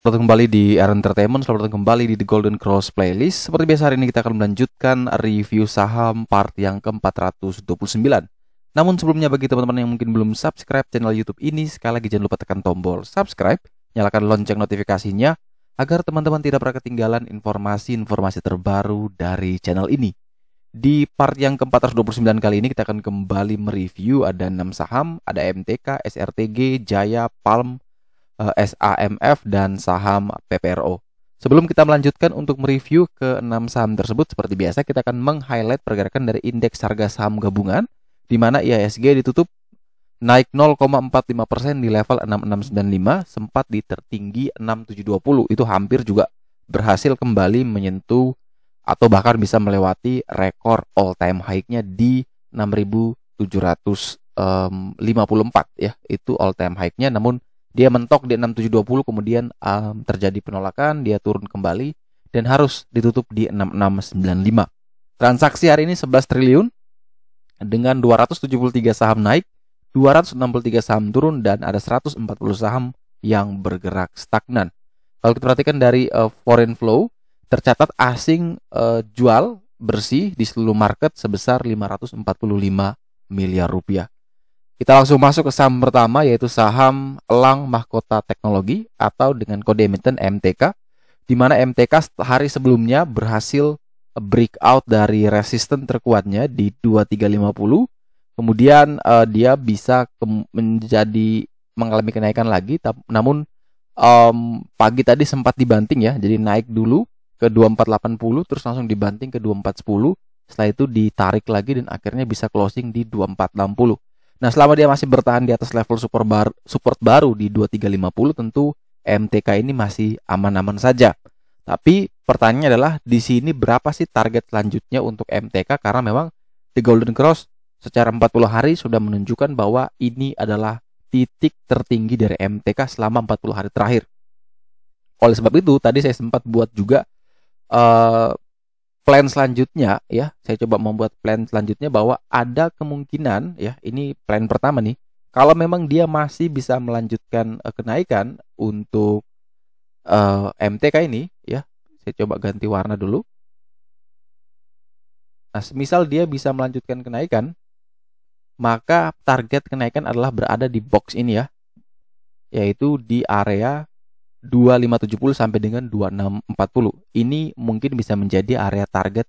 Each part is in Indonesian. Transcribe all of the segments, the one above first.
Selamat kembali di R Entertainment, selamat datang kembali di The Golden Cross Playlist. Seperti biasa hari ini kita akan melanjutkan review saham part yang ke-429. Namun sebelumnya bagi teman-teman yang mungkin belum subscribe channel YouTube ini, sekali lagi jangan lupa tekan tombol subscribe, nyalakan lonceng notifikasinya agar teman-teman tidak pernah ketinggalan informasi-informasi terbaru dari channel ini. Di part yang ke-429 kali ini kita akan kembali mereview ada 6 saham, ada MTK, SRTG, Jaya, Palm, SAMF, dan saham PPRO. Sebelum kita melanjutkan untuk mereview ke 6 saham tersebut, seperti biasa kita akan meng-highlight pergerakan dari indeks harga saham gabungan, di mana IHSG ditutup naik 0,45% di level 6695, sempat di tertinggi 6720. Itu hampir juga berhasil kembali menyentuh atau bahkan bisa melewati rekor all-time high-nya di 6754 ya. Itu all-time high-nya, namun dia mentok di 6720, kemudian terjadi penolakan, dia turun kembali dan harus ditutup di 6695. Transaksi hari ini 11 triliun dengan 273 saham naik, 263 saham turun, dan ada 140 saham yang bergerak stagnan. Kalau kita perhatikan dari foreign flow, tercatat asing jual bersih di seluruh market sebesar 545 miliar rupiah. Kita langsung masuk ke saham pertama, yaitu saham Elang Mahkota Teknologi atau dengan kode emiten MTK, di mana MTK hari sebelumnya berhasil breakout dari resisten terkuatnya di 2350. Kemudian dia bisa mengalami kenaikan lagi, namun pagi tadi sempat dibanting ya, jadi naik dulu ke 2480, terus langsung dibanting ke 2410. Setelah itu ditarik lagi dan akhirnya bisa closing di 2460. Nah, selama dia masih bertahan di atas level support baru di 2350, tentu MTK ini masih aman-aman saja. Tapi pertanyaannya adalah di sini berapa sih target selanjutnya untuk MTK, karena memang The Golden Cross secara 40 hari sudah menunjukkan bahwa ini adalah titik tertinggi dari MTK selama 40 hari terakhir. Oleh sebab itu, tadi saya sempat buat juga plan selanjutnya ya, saya coba membuat plan selanjutnya bahwa ada kemungkinan ya, ini plan pertama nih, kalau memang dia masih bisa melanjutkan kenaikan untuk MTK ini ya, saya coba ganti warna dulu. Nah, semisal dia bisa melanjutkan kenaikan, maka target kenaikan adalah berada di box ini ya, yaitu di area 2570 sampai dengan 2640. Ini mungkin bisa menjadi area target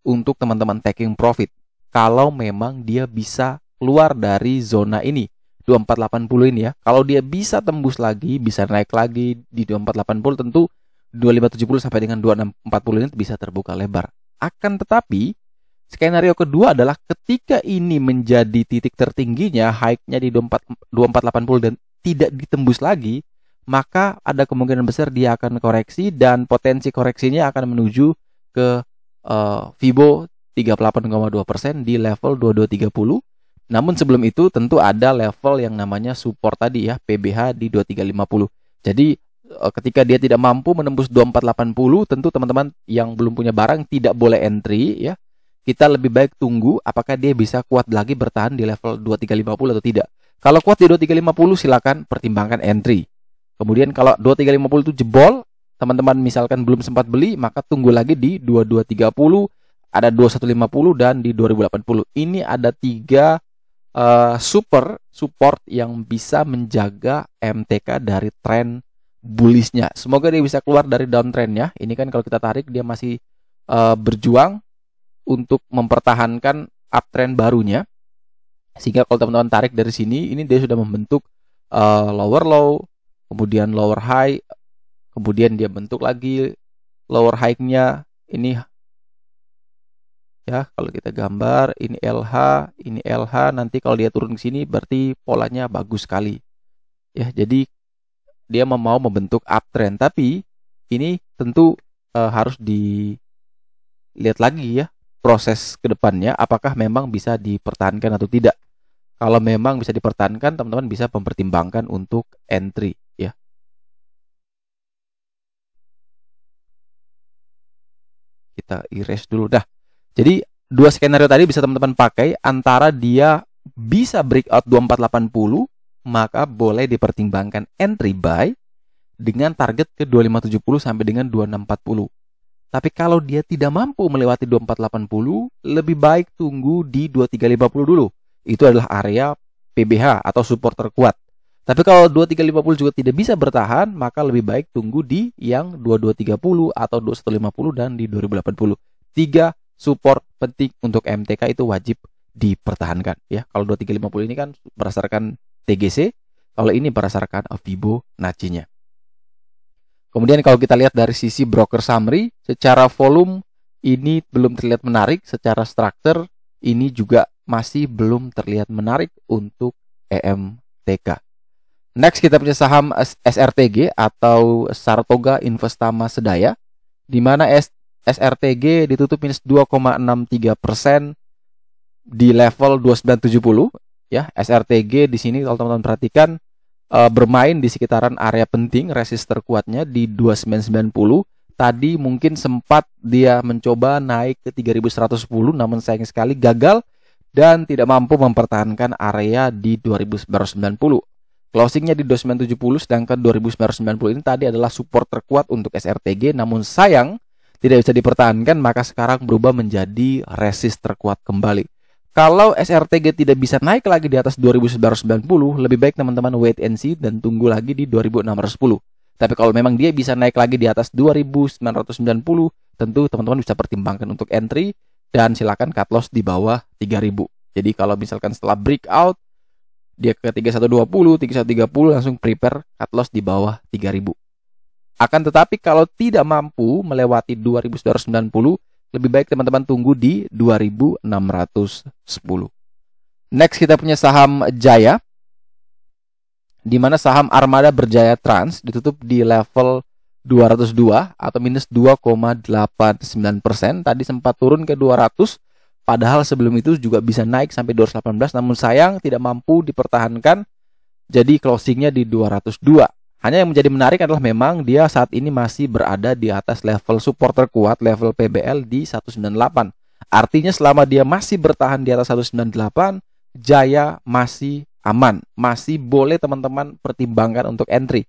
untuk teman-teman taking profit kalau memang dia bisa keluar dari zona ini 2480 ini ya. Kalau dia bisa tembus lagi, bisa naik lagi di 2480, tentu 2570 sampai dengan 2640 ini bisa terbuka lebar. Akan tetapi skenario kedua adalah ketika ini menjadi titik tertingginya, high-nya di 2480 dan tidak ditembus lagi, maka ada kemungkinan besar dia akan koreksi dan potensi koreksinya akan menuju ke Fibo 38,2% di level 2230. Namun sebelum itu tentu ada level yang namanya support tadi ya, PBH di 2350. Jadi ketika dia tidak mampu menembus 2480, tentu teman-teman yang belum punya barang tidak boleh entry ya. Kita lebih baik tunggu apakah dia bisa kuat lagi bertahan di level 2350 atau tidak. Kalau kuat di 2350 silakan pertimbangkan entry. Kemudian kalau 2350 itu jebol, teman-teman misalkan belum sempat beli, maka tunggu lagi di 2230, ada 2150 dan di 2080. Ini ada 3 support yang bisa menjaga MTK dari tren bullishnya. Semoga dia bisa keluar dari downtrendnya. Ini kan kalau kita tarik dia masih berjuang untuk mempertahankan uptrend barunya. Sehingga kalau teman-teman tarik dari sini, ini dia sudah membentuk lower low, kemudian lower high, kemudian dia bentuk lagi lower high-nya ini ya. Kalau kita gambar, ini LH, nanti kalau dia turun ke sini berarti polanya bagus sekali ya. Jadi dia mau membentuk uptrend, tapi ini tentu harus dilihat lagi ya proses ke depannya, apakah memang bisa dipertahankan atau tidak. Kalau memang bisa dipertahankan, teman-teman bisa mempertimbangkan untuk entry ya. Kita erase dulu dah. Jadi 2 skenario tadi bisa teman-teman pakai. Antara dia bisa breakout 2480, maka boleh dipertimbangkan entry buy. dengan target ke 2570 sampai dengan 2640. Tapi kalau dia tidak mampu melewati 2480, lebih baik tunggu di 2350 dulu. Itu adalah area PBH atau support terkuat. Tapi kalau 2350 juga tidak bisa bertahan, maka lebih baik tunggu di yang 2230 atau 2150 dan di 2080. 3 support penting untuk MTK itu wajib dipertahankan ya. Kalau 2350 ini kan berdasarkan TGC, kalau ini berdasarkan Fibonacci-nya. Kemudian kalau kita lihat dari sisi broker summary, secara volume ini belum terlihat menarik, secara struktur ini juga masih belum terlihat menarik untuk EMTK. Next kita punya saham SRTG atau Sartoga Investama Sedaya, di mana SRTG ditutup minus 2,63% di level 2970 ya. SRTG di sini kalau teman-teman perhatikan bermain di sekitaran area penting, resist terkuatnya di 2990. Tadi mungkin sempat dia mencoba naik ke 3110, namun sayang sekali gagal dan tidak mampu mempertahankan area di 2990. Closingnya di 2970, sedangkan 2990 ini tadi adalah support terkuat untuk SRTG, namun sayang tidak bisa dipertahankan, maka sekarang berubah menjadi resist terkuat kembali. Kalau SRTG tidak bisa naik lagi di atas 2990, lebih baik teman-teman wait and see dan tunggu lagi di 2610. Tapi kalau memang dia bisa naik lagi di atas 2990, tentu teman-teman bisa pertimbangkan untuk entry dan silakan cut loss di bawah 3000. Jadi kalau misalkan setelah breakout dia ke 3120, 3130 langsung prepare cut loss di bawah 3000. Akan tetapi kalau tidak mampu melewati 2990, lebih baik teman-teman tunggu di 2610. Next kita punya saham Jaya, di mana saham Armada Berjaya Trans ditutup di level 202 atau minus 2,89%. Tadi sempat turun ke 200, padahal sebelum itu juga bisa naik sampai 218, namun sayang tidak mampu dipertahankan. Jadi closingnya di 202. Hanya yang menjadi menarik adalah memang dia saat ini masih berada di atas level support terkuat, level PBL di 198. Artinya selama dia masih bertahan di atas 198, Jaya masih aman. Masih boleh teman-teman pertimbangkan untuk entry.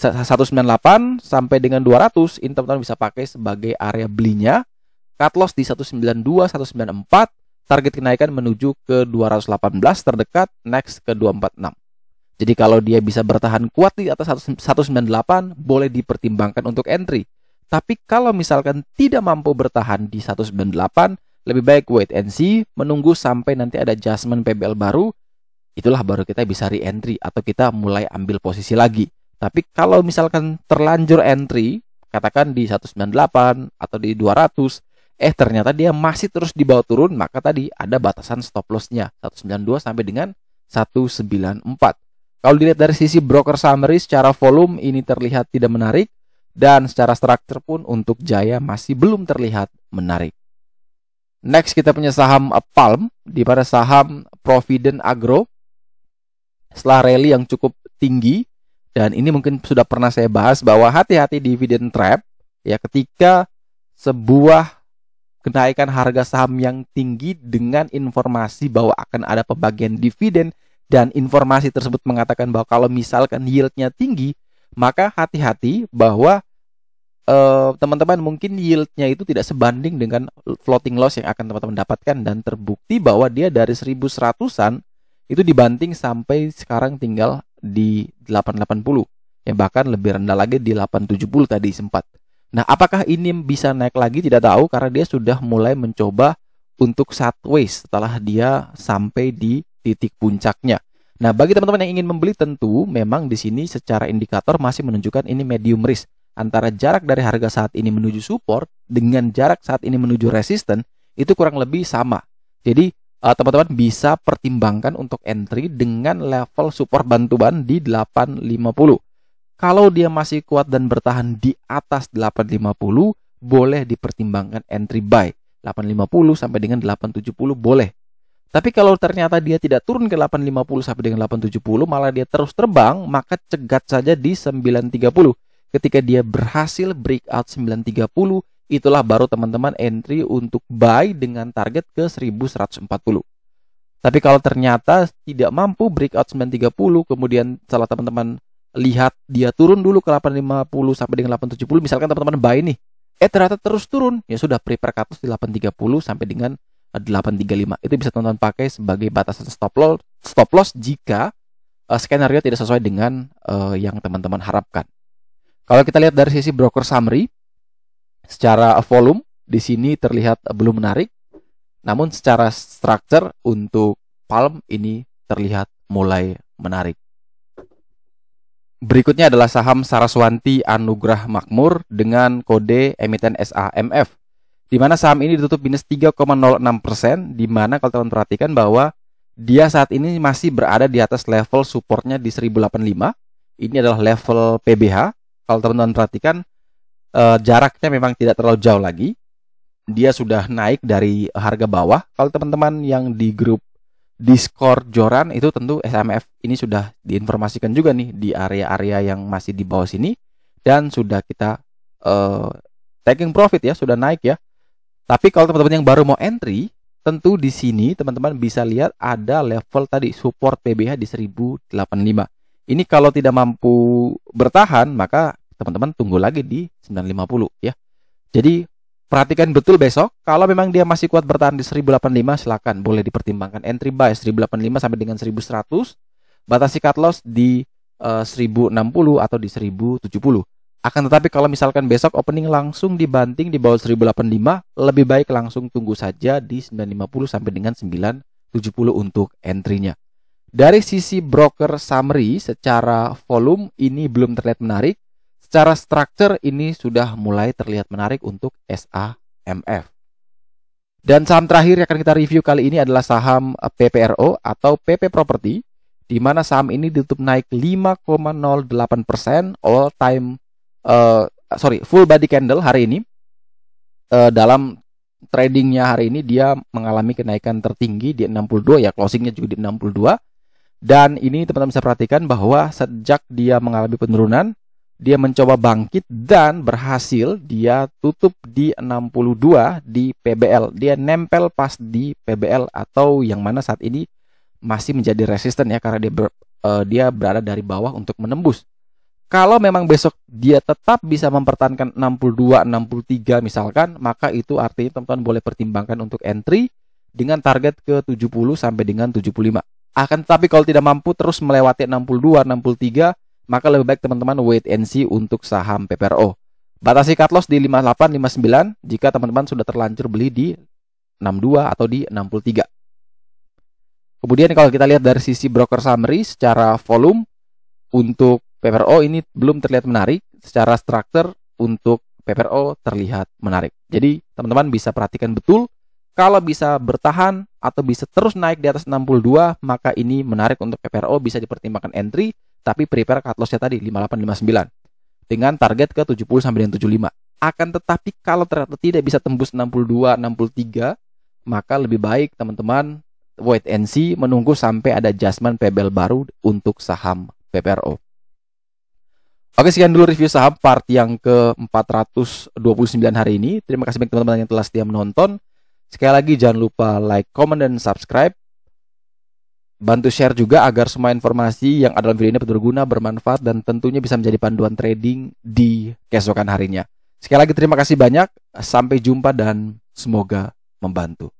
198 sampai dengan 200, ini teman-teman bisa pakai sebagai area belinya. Cut loss di 192, 194, target kenaikan menuju ke 218 terdekat, next ke 246. Jadi kalau dia bisa bertahan kuat di atas 198, boleh dipertimbangkan untuk entry. Tapi kalau misalkan tidak mampu bertahan di 198, lebih baik wait and see, menunggu sampai nanti ada adjustment PBL baru, itulah baru kita bisa re-entry atau kita mulai ambil posisi lagi. Tapi kalau misalkan terlanjur entry, katakan di 198 atau di 200, ternyata dia masih terus di bawah turun, maka tadi ada batasan stop loss-nya 192 sampai dengan 194. Kalau dilihat dari sisi broker summary, secara volume ini terlihat tidak menarik, dan secara struktur pun untuk Jaya masih belum terlihat menarik. Next kita punya saham Palm, di mana saham Provident Agro setelah rally yang cukup tinggi, dan ini mungkin sudah pernah saya bahas bahwa hati-hati dividend trap ya, ketika sebuah kenaikan harga saham yang tinggi dengan informasi bahwa akan ada pembagian dividen, dan informasi tersebut mengatakan bahwa kalau misalkan yieldnya tinggi, maka hati-hati bahwa teman-teman mungkin yieldnya itu tidak sebanding dengan floating loss yang akan teman-teman dapatkan, dan terbukti bahwa dia dari 1100-an itu dibanting sampai sekarang tinggal di 880, yang bahkan lebih rendah lagi di 870 tadi sempat. Nah, apakah ini bisa naik lagi? Tidak tahu, karena dia sudah mulai mencoba untuk sideways setelah dia sampai di titik puncaknya. Nah, bagi teman-teman yang ingin membeli, tentu memang di sini secara indikator masih menunjukkan ini medium risk. Antara jarak dari harga saat ini menuju support dengan jarak saat ini menuju resisten itu kurang lebih sama. Jadi teman-teman bisa pertimbangkan untuk entry dengan level support bantuan di 850. Kalau dia masih kuat dan bertahan di atas 850, boleh dipertimbangkan entry buy. 850 sampai dengan 870 boleh. Tapi kalau ternyata dia tidak turun ke 850 sampai dengan 870, malah dia terus terbang, maka cegat saja di 930. Ketika dia berhasil breakout 930, itulah baru teman-teman entry untuk buy dengan target ke 1140. Tapi kalau ternyata tidak mampu breakout 930, kemudian setelah teman-teman lihat dia turun dulu ke 850 sampai dengan 870, misalkan teman-teman buy nih, ternyata terus turun, ya sudah prepare cut loss di 830 sampai dengan 835. Itu bisa teman-teman pakai sebagai batasan stop loss jika skenario tidak sesuai dengan yang teman-teman harapkan. Kalau kita lihat dari sisi broker summary, secara volume di sini terlihat belum menarik, namun secara structure untuk Palm ini terlihat mulai menarik. Berikutnya adalah saham Saraswanti Anugrah Makmur dengan kode emiten SAMF, di mana saham ini ditutup minus 3,06%, di mana kalau teman perhatikan bahwa dia saat ini masih berada di atas level supportnya di 1085. Ini adalah level PBH. Kalau teman-teman perhatikan, jaraknya memang tidak terlalu jauh lagi. Dia sudah naik dari harga bawah. Kalau teman-teman yang di grup Discord Joran, itu tentu SAMF ini sudah diinformasikan juga nih di area-area yang masih di bawah sini, dan sudah kita taking profit ya, sudah naik ya. Tapi kalau teman-teman yang baru mau entry, tentu di sini teman-teman bisa lihat ada level tadi support PBH di 1085. Ini kalau tidak mampu bertahan, maka teman-teman tunggu lagi di 950 ya. Jadi perhatikan betul besok, kalau memang dia masih kuat bertahan di 1085, silakan boleh dipertimbangkan entry buy 1085 sampai dengan 1100, batasi cut loss di 1060 atau di 1070. Akan tetapi kalau misalkan besok opening langsung dibanting di bawah 1085, lebih baik langsung tunggu saja di 950 sampai dengan 970 untuk entry-nya. Dari sisi broker summary, secara volume ini belum terlihat menarik. Secara structure ini sudah mulai terlihat menarik untuk SAMF. Dan saham terakhir yang akan kita review kali ini adalah saham PPRO atau PP Property, di mana saham ini ditutup naik 5,08% all time full body candle hari ini. Dalam tradingnya hari ini dia mengalami kenaikan tertinggi di 62 ya, closingnya juga di 62. Dan ini teman-teman bisa perhatikan bahwa sejak dia mengalami penurunan, dia mencoba bangkit dan berhasil, dia tutup di 62 di PBL. Dia nempel pas di PBL atau yang mana saat ini masih menjadi resisten ya, karena dia berada dari bawah untuk menembus. Kalau memang besok dia tetap bisa mempertahankan 62, 63 misalkan, maka itu artinya teman-teman boleh pertimbangkan untuk entry dengan target ke 70 sampai dengan 75. Akan tetapi kalau tidak mampu terus melewati 62, 63, maka lebih baik teman-teman wait and see untuk saham PPRO. Batasi cut loss di 58, 59 jika teman-teman sudah terlanjur beli di 62 atau di 63. Kemudian kalau kita lihat dari sisi broker summary, secara volume untuk PPRO ini belum terlihat menarik. Secara structure untuk PPRO terlihat menarik. Jadi teman-teman bisa perhatikan betul, kalau bisa bertahan atau bisa terus naik di atas 62, maka ini menarik untuk PPRO, bisa dipertimbangkan entry. Tapi prepare cut loss-nya tadi 5859 dengan target ke 70 sampai dengan 75. Akan tetapi kalau ternyata tidak bisa tembus 62, 63, maka lebih baik teman-teman wait and see, menunggu sampai ada adjustment PBL baru untuk saham PPRO. Oke, sekian dulu review saham part yang ke-429 hari ini. Terima kasih banyak teman-teman yang telah setia menonton. Sekali lagi jangan lupa like, comment, dan subscribe. Bantu share juga agar semua informasi yang ada dalam video ini berguna, bermanfaat, dan tentunya bisa menjadi panduan trading di keesokan harinya. Sekali lagi terima kasih banyak, sampai jumpa dan semoga membantu.